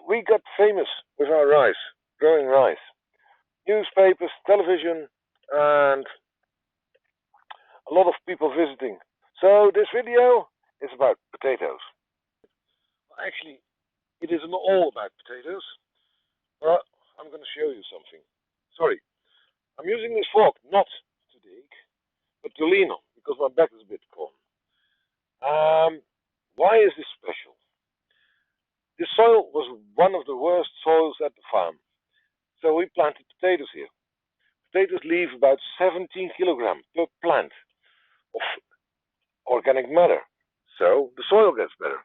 We got famous with our rice, growing rice. Newspapers, television, and a lot of people visiting. So this video is about potatoes. Actually, it isn't all about potatoes, but I'm going to show you something. Sorry, I'm using this fork not to dig, but to lean on, because my back is a bit gone. Why is this special? This soil was one of the worst soils at the farm, so we planted potatoes here. Potatoes leave about 17 kilograms per plant of organic matter, so the soil gets better.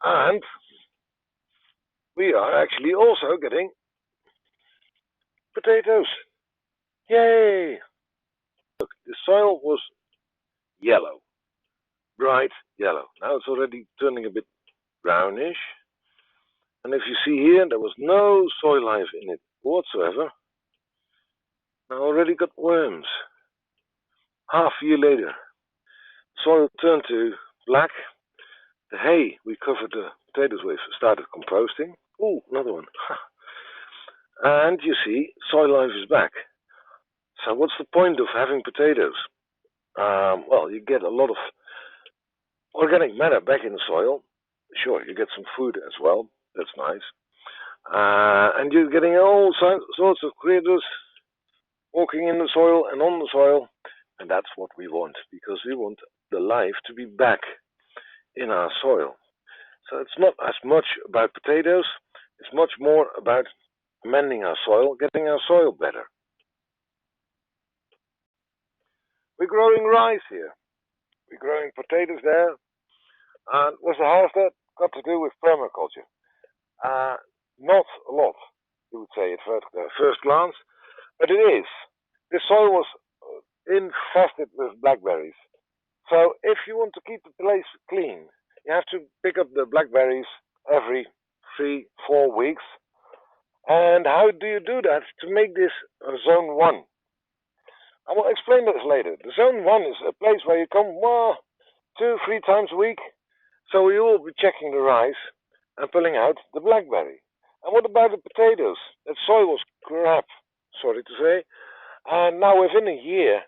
And we are actually also getting potatoes. Yay! Look, the soil was yellow, bright yellow. Now it's already turning a bit brownish. And if you see here, there was no soil life in it whatsoever. I already got worms. Half a year later, soil turned to black. The hay we covered the potatoes with started composting. Ooh, another one. And you see, soil life is back. So what's the point of having potatoes? Well, you get a lot of organic matter back in the soil. Sure, you get some food as well. That's nice. And you're getting all sorts of critters walking in the soil and on the soil. And that's what we want, because we want the life to be back in our soil. So it's not as much about potatoes, it's much more about mending our soil, getting our soil better. We're growing rice here. We're growing potatoes there. And what's the house that got to do with permaculture? Not a lot, you would say at first glance, but it is. The soil was infested with blackberries. So if you want to keep the place clean, you have to pick up the blackberries every 3-4 weeks. And how do you do that to make this zone 1? I will explain this later. The zone 1 is a place where you come 2-3 times a week. So you will be checking the rice and pulling out the blackberry. And what about the potatoes? That soil was crap, sorry to say. And now within a year,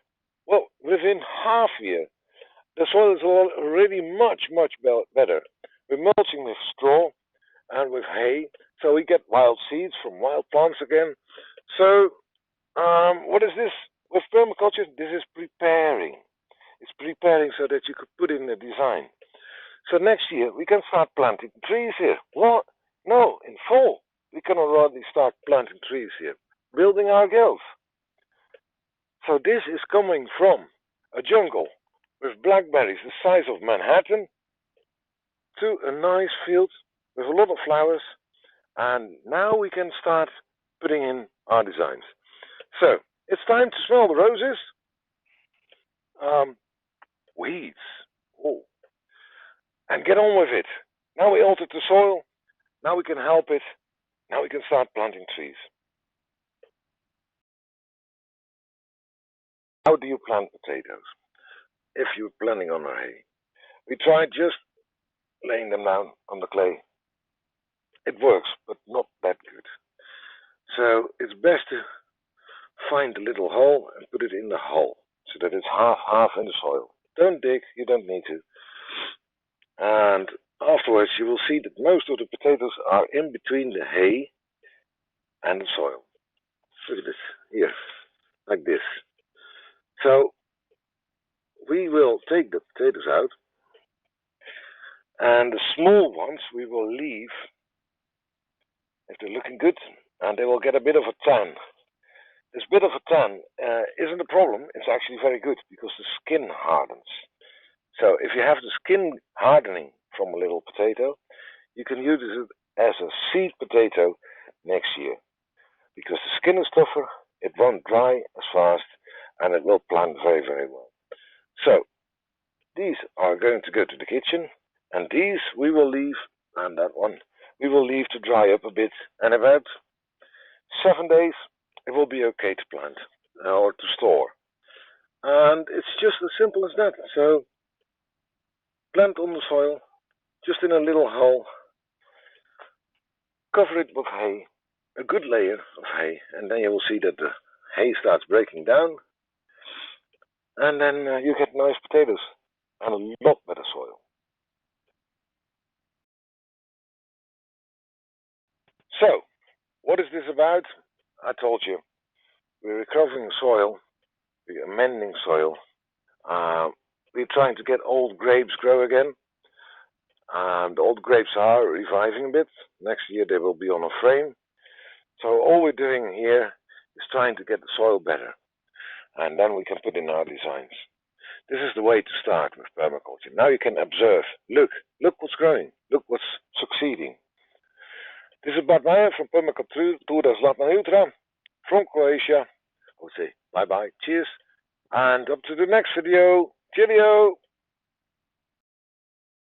well, within half a year, the soil is already much, much better. We're mulching with straw and with hay, so we get wild seeds from wild plants again. So, what is this? With permaculture, this is preparing. It's preparing so that you could put in the design. So next year, we can start planting trees here. What? No, in fall, we can already start planting trees here, building our gills. So this is coming from a jungle with blackberries the size of Manhattan to a nice field with a lot of flowers, and now we can start putting in our designs. So it's time to smell the roses. Weeds. Oh. And get on with it. Now we altered the soil. Now we can help it. Now we can start planting trees. How do you plant potatoes? If you're planning on a hay. We tried just laying them down on the clay. It works, but not that good. So it's best to find a little hole and put it in the hole, so that it's half in the soil. Don't dig, you don't need to. And afterwards you will see that most of the potatoes are in between the hay and the soil. Look at this, here, like this. So we will take the potatoes out, and the small ones we will leave if they're looking good, and they will get a bit of a tan. This bit of a tan isn't a problem, it's actually very good because the skin hardens. So if you have the skin hardening from a little potato, you can use it as a seed potato next year. Because the skin is tougher, it won't dry as fast, and it will plant very, very well. So these are going to go to the kitchen, and these we will leave, and that one we will leave to dry up a bit, and about 7 days it will be okay to plant or to store. And it's just as simple as that. So plant on the soil, just in a little hole, cover it with hay, a good layer of hay, and then you will see that the hay starts breaking down, and then you get nice potatoes and a lot better soil. So, what is this about? I told you, we're recovering soil, we're amending soil, we're trying to get old grapes grow again. The old grapes are reviving a bit. Next year they will be on a frame. So all we're doing here is trying to get the soil better, and then we can put in our designs. This is the way to start with permaculture. Now you can observe. Look what's growing. Look what's succeeding. This is Bart Meijer from Permaculture, Zlatna Jutra, from Croatia. I would say bye bye, cheers, and up to the next video. Cheerio!